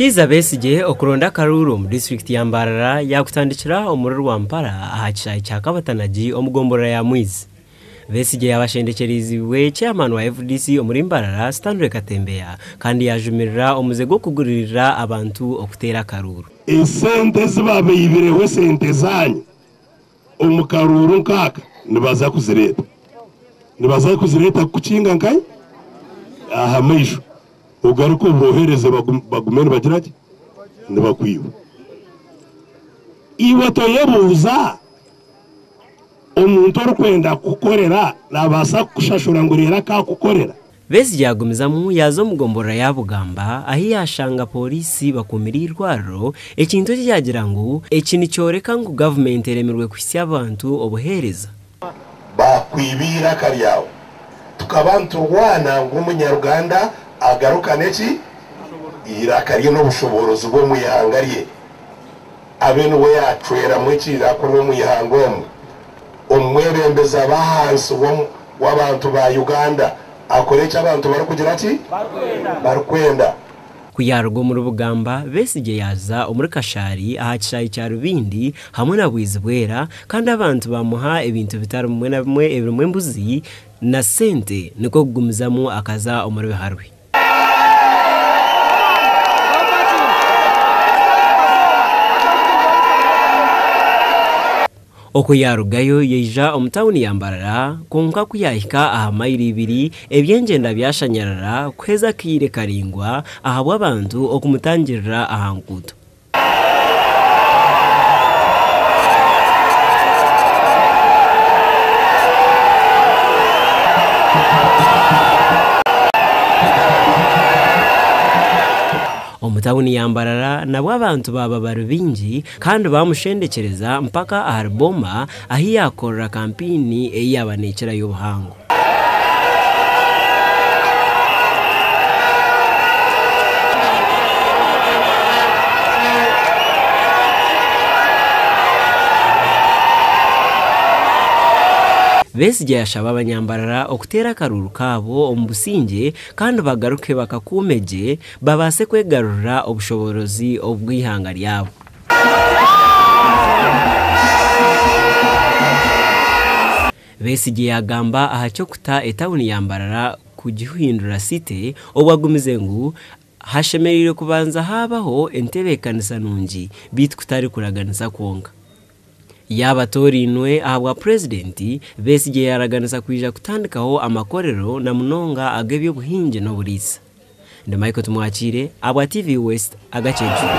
Kiiza Besigye okuronda Akaruuru mu disiturikiti ya Mbarara yaakutandikira muri Rwampara aha kishaayi kya Kabatanagi omu gomborora ya Mwizi. Besigye ashendekyereziibwe ceyamaani wa FDC Omuri Mbarara katembeya kandi yaajumirira omuze gwokuguririra abantu okuteera Akaruuru. Esente zibabeyibireho sente zanyu omu Karuuru nkaka nibaza kuzireta kukinga nkai aha maisho ugaruko ubohereze bagumene bagiraki ndibakwiba iwe toyebuza omuntu orukwenda kukorera nabasa kushashura ngurira ka kukorera. Besigye yagumizamu yazo mu gomborora ya Bugamba ahi yashanga polisi bakumira irwariro ekintu kyagira ngo ekini cyoreka ngo government eremerwe kwisya abantu obuhereza bakwibira karyawo tukabantu rwana ng'umunyaruganda agaruka neki irakariye n'obushoborozi bwo muyihangariye abene we yatwera mwekira ko muyihangomu omwebembeza bahansi w'abantu ba Uganda akorecha abantu barukugira ati barukwenda kuyarwo mu Bugamba. Besigye yaza omuri kashaayi aha kishaayi kya Rubindi hamwe na Mwizi bwera kandi abantu bamuha ebintu bitari mwe na bimwe ebirumwe mbuzi na sente niko kugumizamu akaza omuri biharwe. Okuyarugayo yeija omutawuni ya Mbarara konka kuyahika aha mayiri 2 ebyengenda byashanyarara kweza kire karingwa ahabwa abantu okumutangirira aha nkuto. Omutawuni ya Mbarara nabwo abantu baba barubingi kandi bamushendekereza mpaka aharboma ahi Yaakora kampini yaaba nekira y'obuhango. Besigye yashaba abanyambarara okuteera Akaruuru kabo omu businge kandi bagaruke bakakuumeje babase kwegarurira obushoborozi obwihanga lyabo. Besigye yagamba aha kyokuta etawuni ya Mbarara kugihindura site obwagumize ngu hashemerire kubanza habaho entebekanisa nungi bitu kutari kuraganisa kwonka. Yaaba torinwe ahabwa presidenti Besigye yaraganisa kwija kutandikaho amakorero na munonga ag'ebyobuhingi n'oburiisa. Ndi Michael Tumwakire abwa TV West agacenjuru.